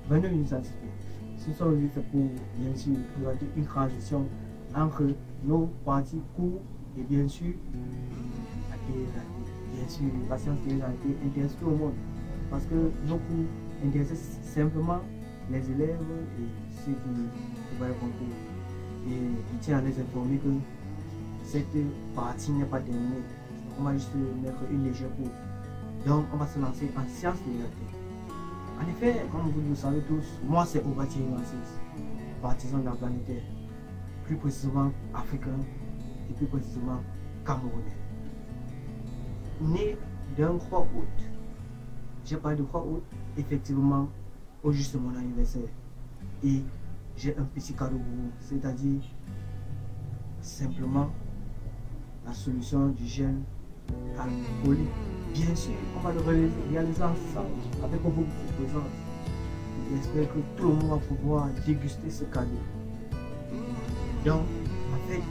22 minutes ça suffit. Ce sont juste pour, bien sûr, présenter une transition entre nos parties courts et bien sûr, la science de la télé intéresse tout le monde. Parce que nos cours intéressent simplement les élèves et ceux qui vont compter. Et je tiens à les informer que cette partie n'est pas terminée. On va juste mettre une légère pause. Donc, on va se lancer en sciences de la Terre. En effet, comme vous le savez tous, moi c'est Obati Francis, partisan de la planète Terre, plus précisément africain et plus précisément camerounais. Né d'un 3 août, j'ai parlé de 3 août, effectivement, au juste mon anniversaire. Et j'ai un petit cadeau pour vous, c'est-à-dire simplement la solution du gel alcoolique. Bien sûr, on va le réaliser ensemble avec beaucoup de présence. J'espère que tout le monde va pouvoir déguster ce cadeau. Donc, avec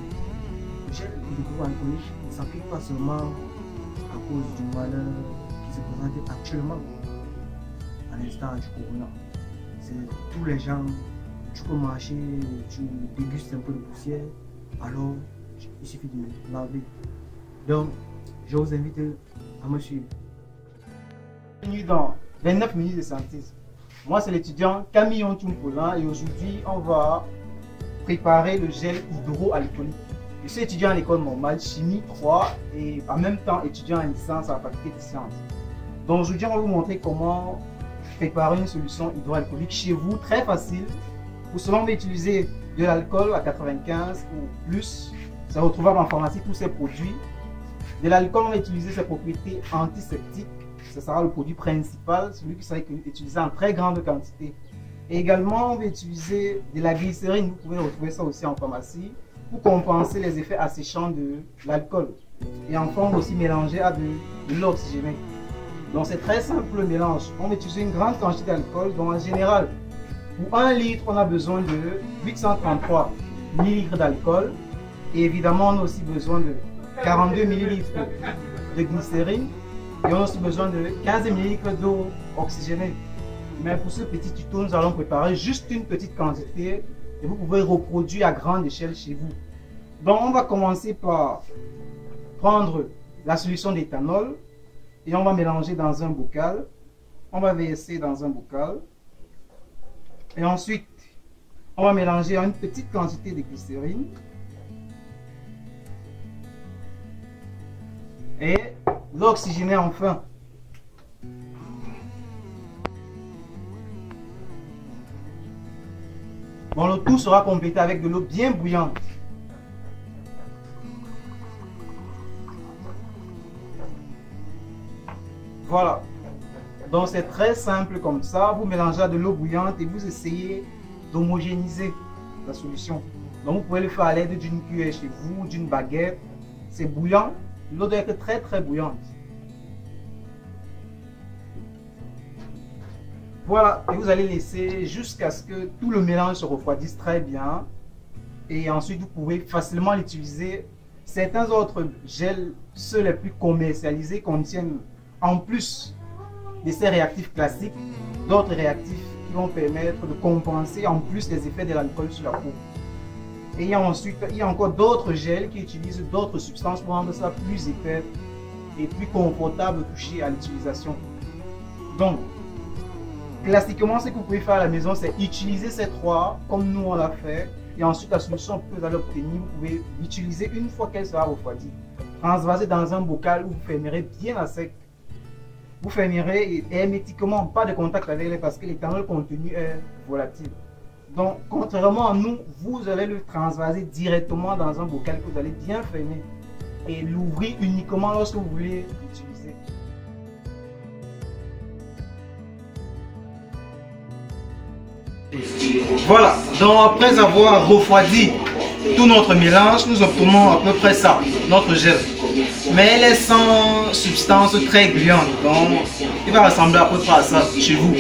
le gel hydroalcoolique, il ne s'applique pas seulement à cause du malheur qui se présente actuellement à l'instar du corona. C'est tous les gens, tu peux marcher, tu dégustes un peu de poussière, alors il suffit de laver. Donc, je vous invite à me suivre. Bienvenue dans 29 minutes de scientisme. Moi, c'est l'étudiant Camille Ontumpolan et aujourd'hui, on va préparer le gel hydroalcoolique. Je suis étudiant à l'école normale chimie 3 et en même temps étudiant en licence à la faculté de sciences. Donc aujourd'hui, on va vous montrer comment préparer une solution hydroalcoolique chez vous, très facile. Pour cela, on va utiliser de l'alcool à 95 ou plus. C'est retrouvable en pharmacie tous ces produits. De l'alcool, on va utiliser ses propriétés antiseptiques. Ce sera le produit principal, celui qui sera utilisé en très grande quantité. Et également, on va utiliser de la glycérine. Vous pouvez retrouver ça aussi en pharmacie pour compenser les effets asséchants de l'alcool. Et enfin, on va aussi mélanger à de l'eau oxygénée. Donc, c'est très simple le mélange. On va utiliser une grande quantité d'alcool. Donc, en général, pour 1 litre, on a besoin de 833 ml d'alcool. Et évidemment, on a aussi besoin de 42 ml de glycérine et on a aussi besoin de 15 ml d'eau oxygénée. Mais pour ce petit tuto, nous allons préparer juste une petite quantité et vous pouvez reproduire à grande échelle chez vous. Donc on va commencer par prendre la solution d'éthanol et on va mélanger dans un bocal. On va verser dans un bocal et ensuite on va mélanger une petite quantité de glycérine. Et l'eau oxygénée enfin. Bon, le tout sera complété avec de l'eau bien bouillante. Voilà. Donc c'est très simple comme ça. Vous mélangez de l'eau bouillante et vous essayez d'homogénéiser la solution. Donc vous pouvez le faire à l'aide d'une cuillère chez vous, d'une baguette. C'est bouillant. L'eau doit être très bouillante. Voilà, et vous allez laisser jusqu'à ce que tout le mélange se refroidisse très bien. Et ensuite, vous pouvez facilement l'utiliser. Certains autres gels, ceux les plus commercialisés, contiennent en plus de ces réactifs classiques, d'autres réactifs qui vont permettre de compenser en plus les effets de l'alcool sur la peau. Et ensuite, il y a encore d'autres gels qui utilisent d'autres substances pour rendre ça plus épais et plus confortable de toucher à l'utilisation. Donc, classiquement, ce que vous pouvez faire à la maison, c'est utiliser ces trois comme nous on l'a fait. Et ensuite, la solution que vous allez obtenir, vous pouvez l'utiliser une fois qu'elle sera refroidie. Transvaser dans un bocal où vous fermerez bien à sec. Vous fermerez hermétiquement, pas de contact avec l'air parce que l'éthanol contenu est volatile. Donc, contrairement à nous, vous allez le transvaser directement dans un bocal que vous allez bien fermer et l'ouvrir uniquement lorsque vous voulez l'utiliser. Voilà, donc après avoir refroidi tout notre mélange, nous obtenons à peu près ça, notre gel. Mais elle est sans substance très gluante, donc il va ressembler à peu près à ça chez vous.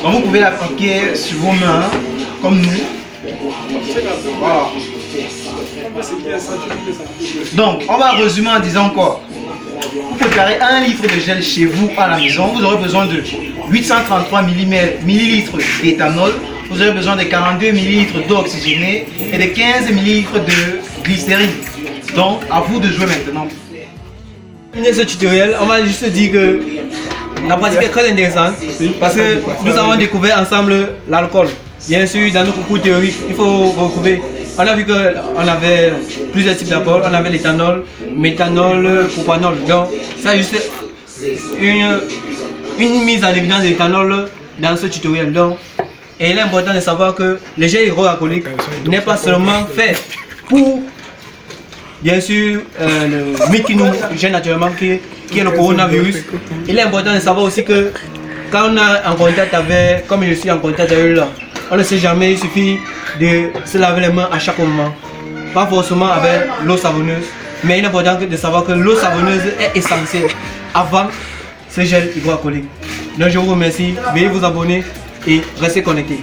Donc vous pouvez l'appliquer sur vos mains, comme nous. Voilà. Donc on va résumer en disant quoi? Pour préparer 1 litre de gel chez vous à la maison, vous aurez besoin de 833 ml d'éthanol, vous aurez besoin de 42 ml d'eau oxygénée et de 15 ml de glycérine. Donc, à vous de jouer maintenant. Pour ce tutoriel, on va juste dire que la pratique est très intéressante parce que nous avons découvert ensemble l'alcool. Bien sûr, dans notre cours théorique, il faut retrouver. On a vu qu'on avait plusieurs types d'alcool. On avait l'éthanol, méthanol, propanol. Donc, c'est juste une mise en évidence de l'éthanol dans ce tutoriel. Donc, et il est important de savoir que le gel hydroalcoolique n'est pas seulement fait pour, bien sûr, le mythe qui nous gêne naturellement, qui est le coronavirus. Il est important de savoir aussi que quand on est en contact avec, comme je suis en contact avec eux là, on ne sait jamais, il suffit de se laver les mains à chaque moment. Pas forcément avec l'eau savonneuse, mais il est important de savoir que l'eau savonneuse est essentielle avant ce gel hydroalcoolique. Donc je vous remercie, veuillez vous abonner et restez connectés.